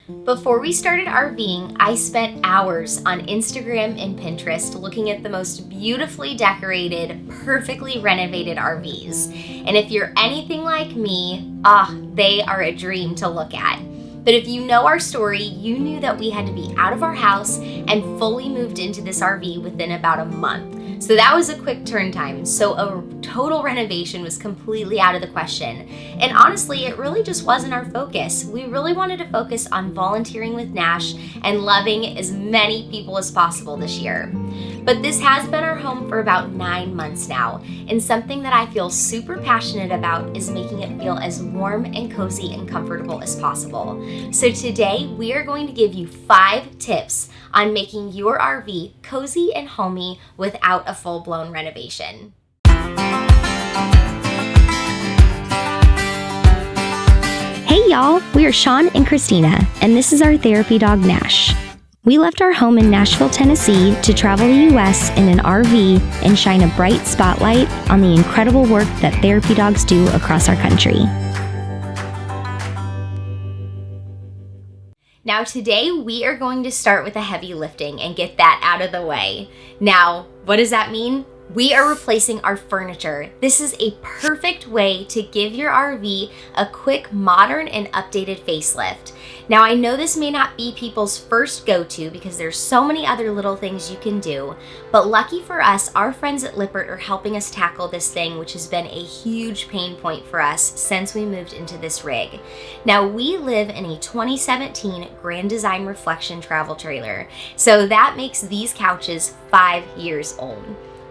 Before we started RVing, I spent hours on Instagram and Pinterest looking at the most beautifully decorated, perfectly renovated RVs. And if you're anything like me, they are a dream to look at. But if you know our story, you knew that we had to be out of our house and fully moved into this RV within about a month. So that was a quick turn time. So a total renovation was completely out of the question. And honestly, it really just wasn't our focus. We really wanted to focus on volunteering with Nash and loving as many people as possible this year. But this has been our home for about 9 months now, and something that I feel super passionate about is making it feel as warm and cozy and comfortable as possible. So today we are going to give you 5 tips on making your RV cozy and homey without a full-blown renovation. Hey y'all, we are Sean and Christina, and this is our therapy dog Nash. We left our home in Nashville, Tennessee to travel the US in an RV and shine a bright spotlight on the incredible work that therapy dogs do across our country. Now today we are going to start with the heavy lifting and get that out of the way. Now, what does that mean? We are replacing our furniture. This is a perfect way to give your RV a quick, modern, and updated facelift. Now, I know this may not be people's first go-to because there's so many other little things you can do, but lucky for us, our friends at Lippert are helping us tackle this thing, which has been a huge pain point for us since we moved into this rig. Now, we live in a 2017 Grand Design Reflection travel trailer, so that makes these couches 5 years old.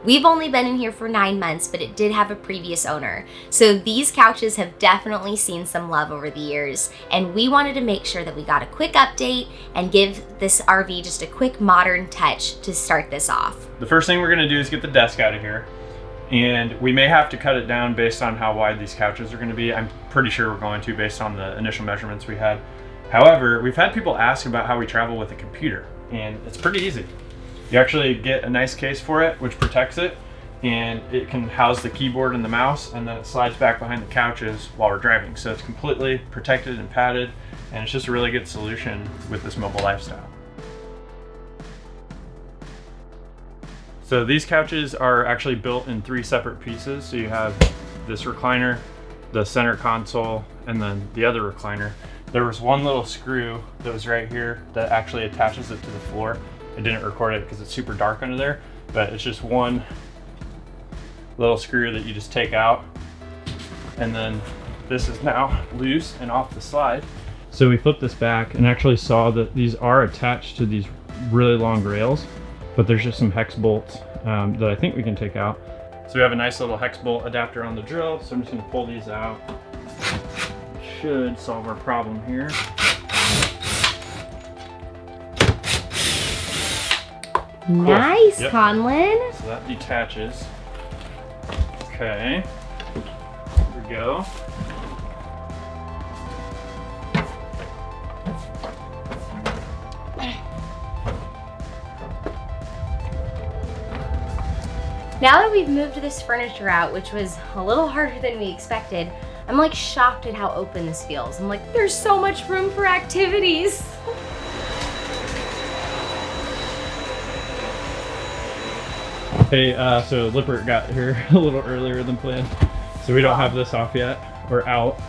We've only been in here for 9 months, but it did have a previous owner. So these couches have definitely seen some love over the years, and we wanted to make sure that we got a quick update and give this RV just a quick modern touch to start this off. The first thing we're gonna do is get the desk out of here. And we may have to cut it down based on how wide these couches are gonna be. I'm pretty sure we're going to based on the initial measurements we had. However, we've had people ask about how we travel with a computer, and it's pretty easy. You actually get a nice case for it, which protects it, and it can house the keyboard and the mouse, and then it slides back behind the couches while we're driving. So it's completely protected and padded, and it's just a really good solution with this mobile lifestyle. So these couches are actually built in 3 separate pieces. So you have this recliner, the center console, and then the other recliner. There was one little screw that was right here that actually attaches it to the floor. I didn't record it because it's super dark under there, but it's just one little screw that you just take out, and then this is now loose and off the slide. So we flipped this back and actually saw that these are attached to these really long rails, but there's just some hex bolts that I think we can take out. So we have a nice little hex bolt adapter on the drill, so I'm just gonna pull these out. Should solve our problem here. Nice, yep. Conlon. So that detaches. Okay, here we go. Now that we've moved this furniture out, which was a little harder than we expected, I'm like shocked at how open this feels. I'm like, there's so much room for activities. Hey, so Lippert got here a little earlier than planned, so we don't have this off yet, or out.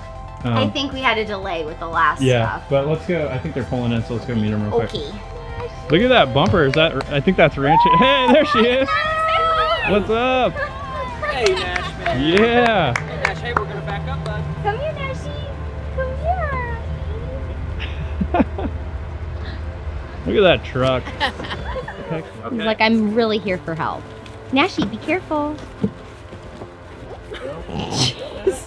I think we had a delay with the last stuff. Yeah, but let's go. I think they're pulling in, so let's go meet them real quick. Okay. Look at that bumper. Is that? I think that's Ranch. Hey, there she is. What's up? Hey, Nash, man. Yeah. Hey, Nash, hey, we're gonna back up, bud. Come here, Nashie. Come here. Look at that truck. Okay. He's like, I'm really here for help. Nashie, be careful. Jeez.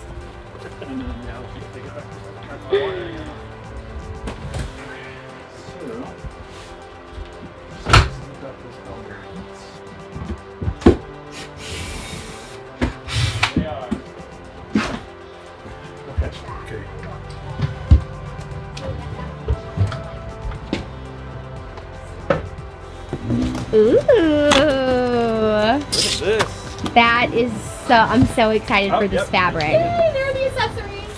Ooh. Look at this. That is so, I'm so excited for this fabric. Yay, there are the accessories.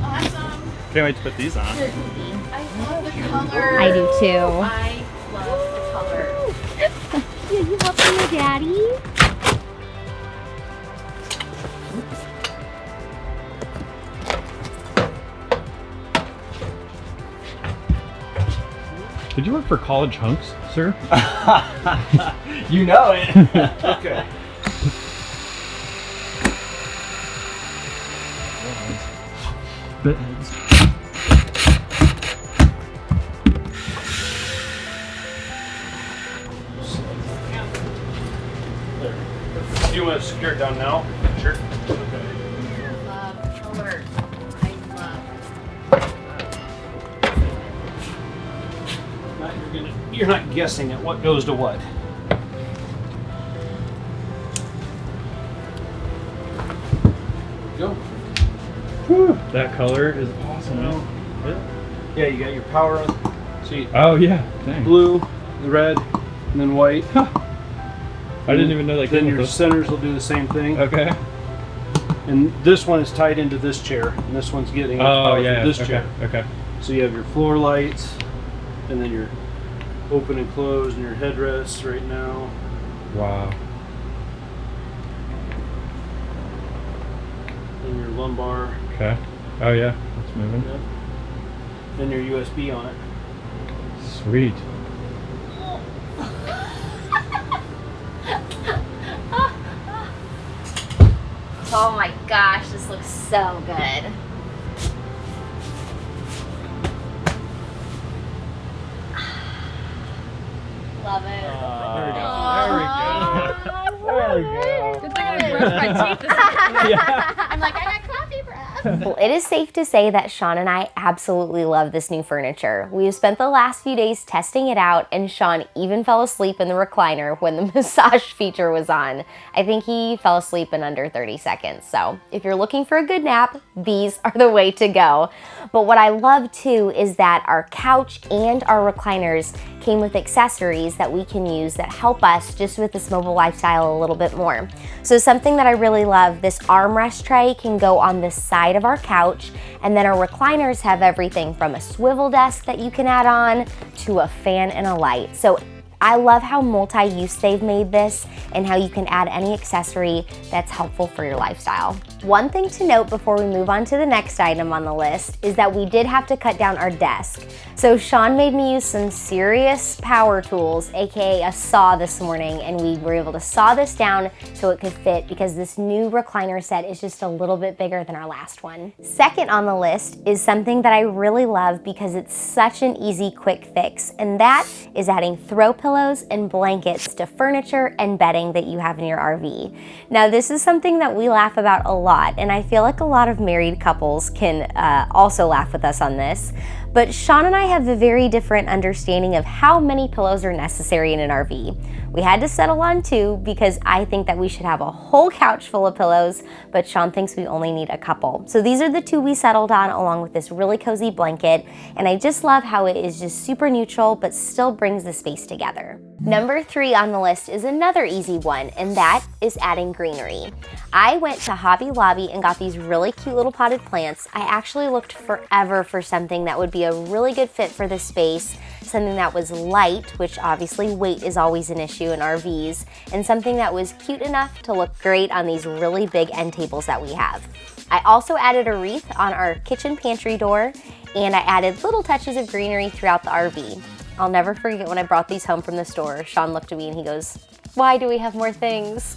Awesome. Can't wait to put these on. I love the color. color. I do too. I love the color. Yeah, you helping your daddy? Did you work for College Hunks, sir? You know it. Okay. Do you want to secure it down now? Sure. Okay. Love color. I love. You're not guessing at what goes to what. Go. Whew, that color is awesome. Yeah, you got your power on. See, Oh yeah, dang. blue, the red, and then white. I didn't even know they Then came your with those. centers will do the same thing. Okay. And this one is tied into this chair, and this one's getting Oh from yeah. this Okay. chair. Okay. So you have your floor lights, and then your open and close, and your headrests right now. Wow. And your lumbar, Okay. Oh yeah, it's moving. then your USB on it. Sweet. Oh my gosh, this looks so good. Love it. There we go. There we go. Good thing I didn't brush my teeth this morning. I'm like, I got coffee breath. Well, it is safe to say that Sean and I absolutely love this new furniture. We've spent the last few days testing it out, and Sean even fell asleep in the recliner when the massage feature was on. I think he fell asleep in under 30 seconds. So if you're looking for a good nap, these are the way to go. But what I love too is that our couch and our recliners came with accessories that we can use that help us just with this mobile lifestyle a little bit more. So something that I really love, this armrest tray can go on the side of our couch, and then our recliners have everything from a swivel desk that you can add on to a fan and a light. So I love how multi-use they've made this and how you can add any accessory that's helpful for your lifestyle. One thing to note before we move on to the next item on the list is that we did have to cut down our desk. So Sean made me use some serious power tools, aka a saw this morning, and we were able to saw this down so it could fit because this new recliner set is just a little bit bigger than our last one. Second on the list is something that I really love because it's such an easy, quick fix, and that is adding throw pillows and blankets to furniture and bedding that you have in your RV. Now, this is something that we laugh about a lot, and I feel like a lot of married couples can also laugh with us on this. But Sean and I have a very different understanding of how many pillows are necessary in an RV. We had to settle on 2 because I think that we should have a whole couch full of pillows, but Sean thinks we only need a couple. So these are the 2 we settled on, along with this really cozy blanket, and I just love how it is just super neutral but still brings the space together. Number 3 on the list is another easy one, and that is adding greenery. I went to Hobby Lobby and got these really cute little potted plants. I actually looked forever for something that would be a really good fit for this space, something that was light, which obviously weight is always an issue in RVs, and something that was cute enough to look great on these really big end tables that we have. I also added a wreath on our kitchen pantry door, and I added little touches of greenery throughout the RV. I'll never forget when I brought these home from the store, Sean looked at me and he goes, "Why do we have more things?"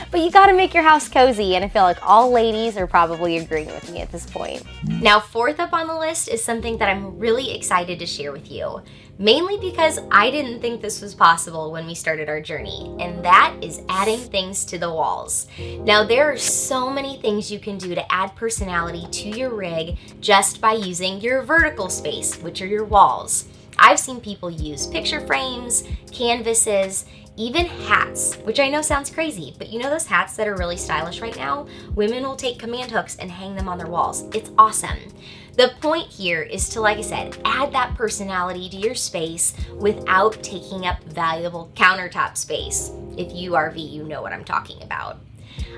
But you gotta make your house cozy, and I feel like all ladies are probably agreeing with me at this point. Now, 4th up on the list is something that I'm really excited to share with you, mainly because I didn't think this was possible when we started our journey, and that is adding things to the walls. Now, there are so many things you can do to add personality to your rig just by using your vertical space, which are your walls. I've seen people use picture frames, canvases, even hats, which I know sounds crazy, but you know those hats that are really stylish right now? Women will take command hooks and hang them on their walls. It's awesome. The point here is to, like I said, add that personality to your space without taking up valuable countertop space. If you RV, you know what I'm talking about.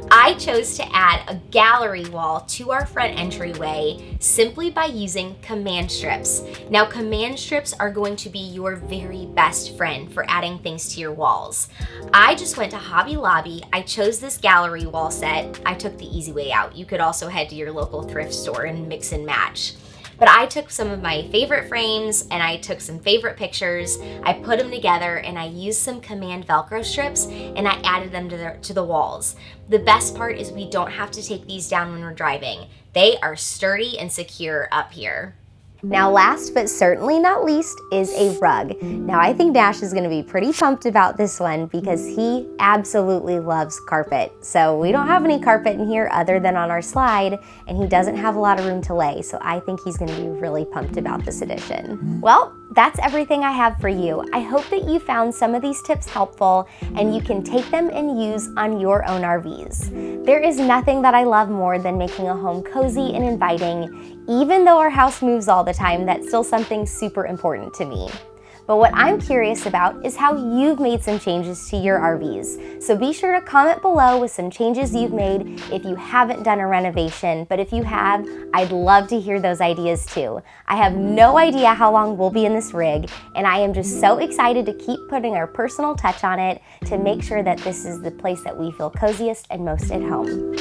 I chose to add a gallery wall to our front entryway simply by using command strips. Now, command strips are going to be your very best friend for adding things to your walls. I just went to Hobby Lobby, I chose this gallery wall set. I took the easy way out. You could also head to your local thrift store and mix and match. But I took some of my favorite frames and I took some favorite pictures, I put them together and I used some command Velcro strips and I added them to the walls. The best part is we don't have to take these down when we're driving. They are sturdy and secure up here. Now last but certainly not least is a rug. Now I think Dash is going to be pretty pumped about this one because he absolutely loves carpet. So we don't have any carpet in here other than on our slide, and he doesn't have a lot of room to lay. So I think he's going to be really pumped about this addition. Well, that's everything I have for you. I hope that you found some of these tips helpful and you can take them and use on your own RVs. There is nothing that I love more than making a home cozy and inviting. Even though our house moves all the time, that's still something super important to me. But what I'm curious about is how you've made some changes to your RVs. So be sure to comment below with some changes you've made if you haven't done a renovation. But if you have, I'd love to hear those ideas too. I have no idea how long we'll be in this rig, and I am just so excited to keep putting our personal touch on it to make sure that this is the place that we feel coziest and most at home.